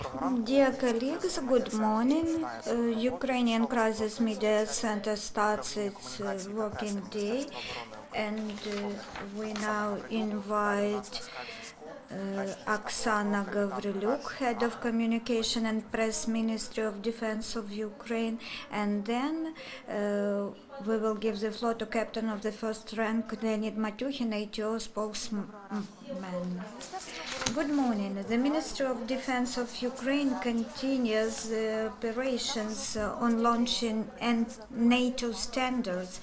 Dear colleagues, good morning. Ukrainian Crisis Media Center starts its working day, and we now invite Oksana Gavrylyuk, Head of Communication and Press Ministry of Defense of Ukraine, and then we will give the floor to Captain of the First Rank, Leonid Matyukhin, ATO spokesman. Good morning. The Ministry of Defense of Ukraine continues operations on launching NATO standards.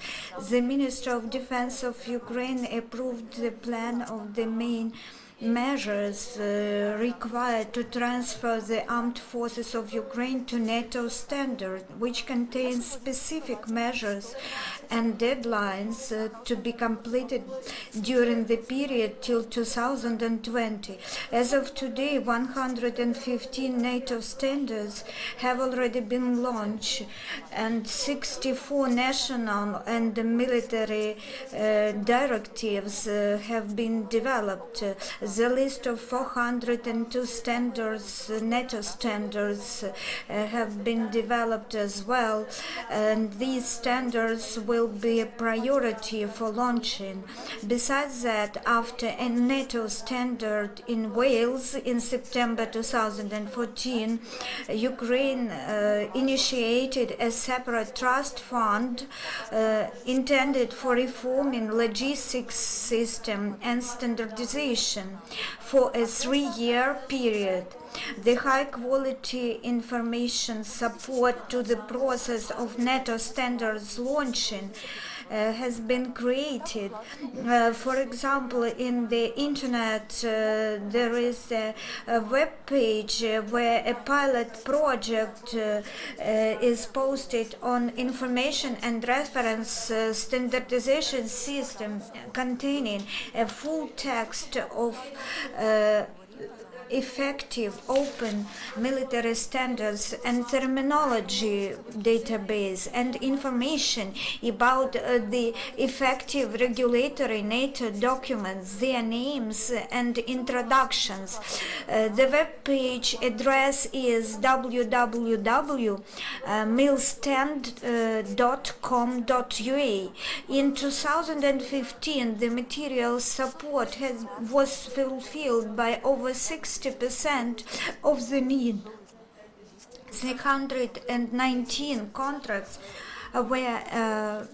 The Ministry of Defense of Ukraine approved the plan of the main measures required to transfer the armed forces of Ukraine to NATO standard, which contains specific measures and deadlines to be completed during the period till 2020. As of today, 115 NATO standards have already been launched, and 64 national and military directives have been developed. The list of 402 standards, NATO standards, have been developed as well, and these standards will be a priority for launching. Besides that, after a NATO standard in Wales in September 2014, Ukraine initiated a separate trust fund intended for reforming logistics system and standardization for a 3-year period. The high-quality information support to the process of NATO standards launching has been created. For example, in the internet there is a web page where a pilot project is posted on information and reference standardization system containing a full text of effective open military standards and terminology database and information about the effective regulatory NATO documents, their names and introductions. The web page address is www.milstand.com.ua. In 2015, the material support was fulfilled by over 60% of the need. 319 contracts were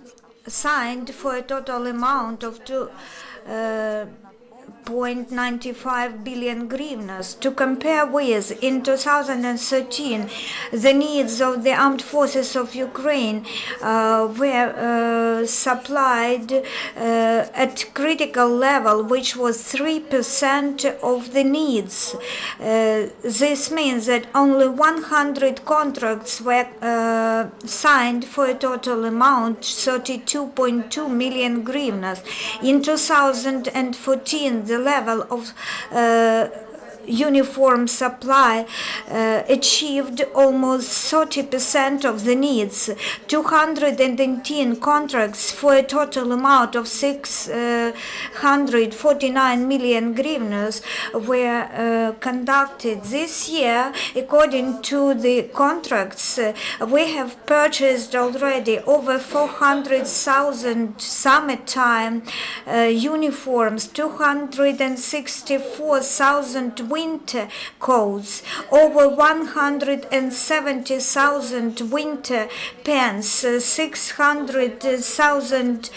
signed for a total amount of 2.95 billion hryvnias. To compare with, in 2013, the needs of the armed forces of Ukraine were supplied at critical level, which was 3% of the needs. This means that only 100 contracts were signed for a total amount 32.2 million hryvnias. In 2014, the level of uniform supply achieved almost 30% of the needs. 218 contracts for a total amount of 649 million hryvnias were conducted this year. According to the contracts, we have purchased already over 400,000 summertime uniforms, 264,000 winter coats, over 170,000 winter pants, 600,000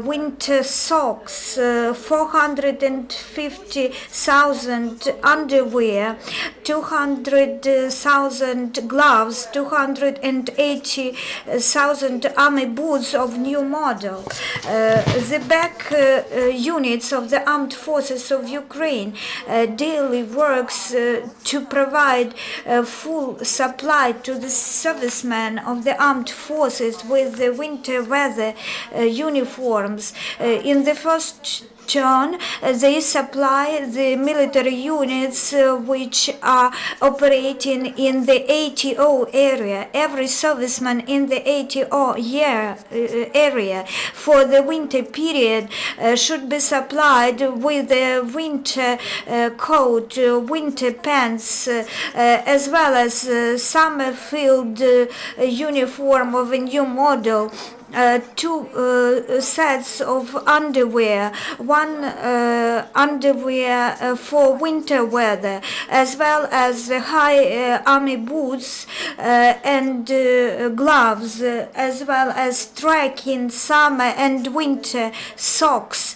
winter socks, 450,000 underwear, 200,000 gloves, 280,000 army boots of new model. The back units of the armed forces of Ukraine daily works to provide full supply to the servicemen of the armed forces with the winter weather uniforms. In the first turn, they supply the military units which are operating in the ATO area. Every serviceman in the ATO area for the winter period should be supplied with a winter coat, winter pants, as well as summer field uniform of a new model. Two sets of underwear, one underwear for winter weather, as well as high army boots and gloves, as well as trekking summer and winter socks.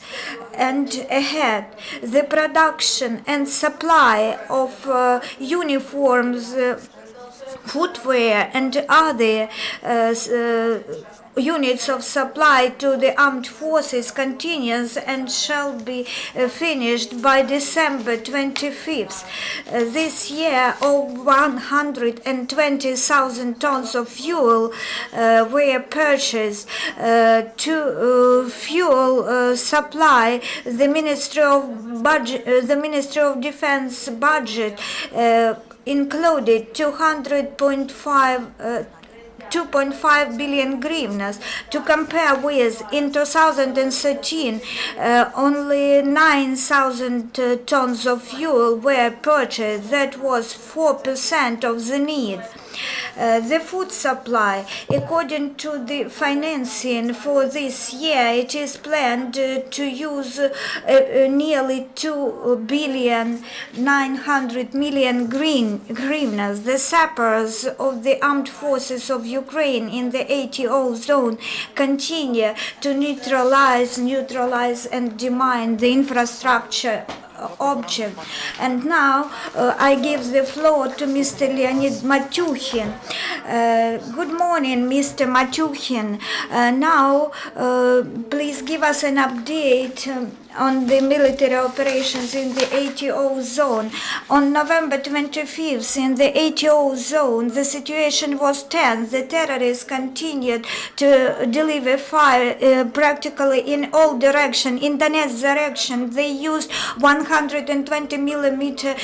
And ahead, the production and supply of uniforms, footwear and other units of supply to the armed forces continues and shall be finished by December 25th. This year, over 120,000 tons of fuel were purchased to fuel supply the Ministry of Defense budget included 2.5 billion hryvnias. To compare with, in 2013, only 9,000 tons of fuel were purchased. That was 4% of the need. The food supply, according to the financing for this year, it is planned to use nearly 2.9 billion hryvnias. The sappers of the armed forces of Ukraine in the ATO zone continue to neutralize and demine the infrastructure object. And now I give the floor to Mr. Leonid Matyukhin. Good morning, Mr. Matyukhin. Now, please give us an update on the military operations in the ATO zone. On November 25th, in the ATO zone, the situation was tense. The terrorists continued to deliver fire practically in all directions. In Donetsk direction, they used 120 millimeter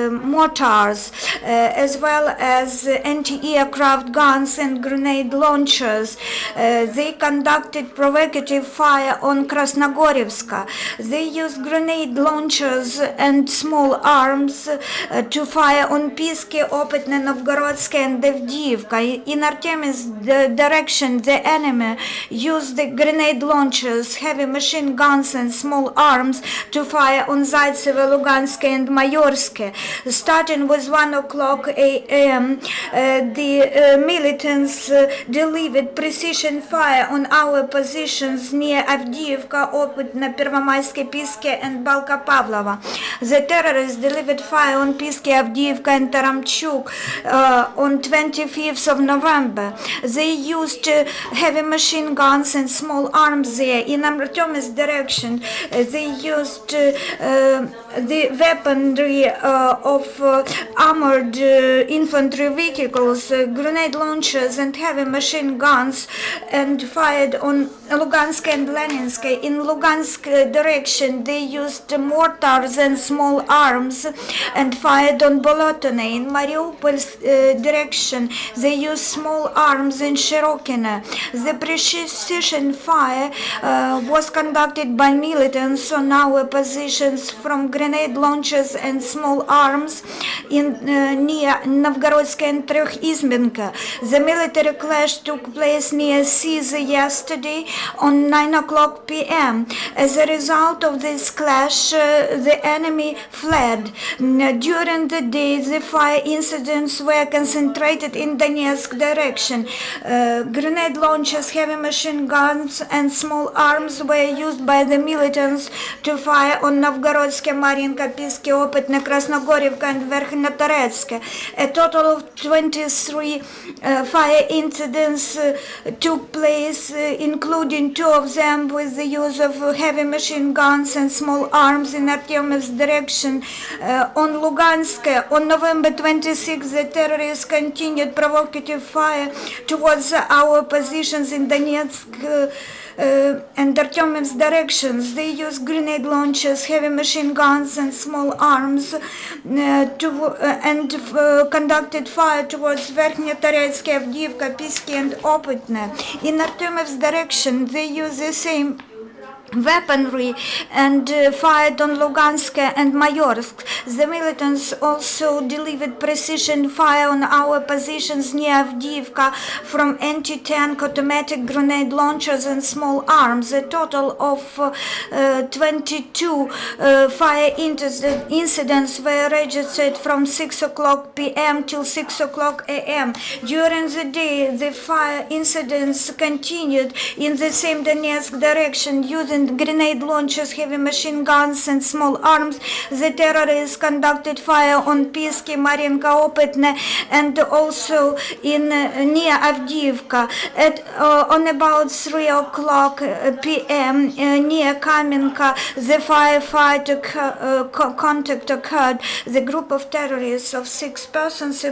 mortars, as well as anti-aircraft guns and grenade launchers. They conducted provocative fire on Krasnogorivka. They used grenade launchers and small arms to fire on Piske, Opetne, Novgorodske and Avdiivka. In Artemy's direction, the enemy used the grenade launchers, heavy machine guns and small arms to fire on Zaitsevo, Luganske and Mayorske. Starting with 1 o'clock a.m., the militants delivered precision fire on our positions near Avdiivka, Opetne, Pervomayske, Piske and Balka Pavlova. The terrorists delivered fire on Piske, Avdiivka and Taramchuk on 25th of November. They used heavy machine guns and small arms there. In Artemy's direction, they used the weaponry of armored infantry vehicles, grenade launchers and heavy machine guns, and fired on Lugansk and Leninsk. In Lugansk direction, they used mortars and small arms and fired on Bolotone. In Mariupol's direction, they used small arms in Shirokino. The precision fire was conducted by militants on our positions from grenade launchers and small arms in near Novgorodsk and Tryokhizmenka. The military clash took place near Siza yesterday on 9 o'clock p.m. As a result of this clash, the enemy fled. During the day, the fire incidents were concentrated in Donetsk direction. Grenade launchers, heavy machine guns and small arms were used by the militants to fire on Novgorodske, Mariinka, Piske, Opetne, Krasnogorivka and Verkhnytorets. A total of 23 fire incidents took place, including 2 of them with the use of heavy machine guns and small arms in Artemy's direction. On Lugansk, on November 26, the terrorists continued provocative fire towards our positions in Donetsk and Artyomiv's directions. They used grenade launchers, heavy machine guns, and small arms conducted fire towards Verkhnyotaretsky, Avdiivka, Pisky, and Opytne. In Artyomiv's direction, they used the same weaponry and fired on Lugansk and Mayorsk. The militants also delivered precision fire on our positions near Avdiivka from anti-tank automatic grenade launchers and small arms. A total of 22 fire incidents were registered from 6 o'clock p.m. till 6 o'clock a.m. During the day, the fire incidents continued in the same Donetsk direction using grenade launchers, heavy machine guns, and small arms. The terrorists conducted fire on Pisky, Mariinka, Opytne, and also in near Avdiivka. On about 3 o'clock p.m. Near Kamenka, the firefight contact occurred. The group of terrorists of 6 persons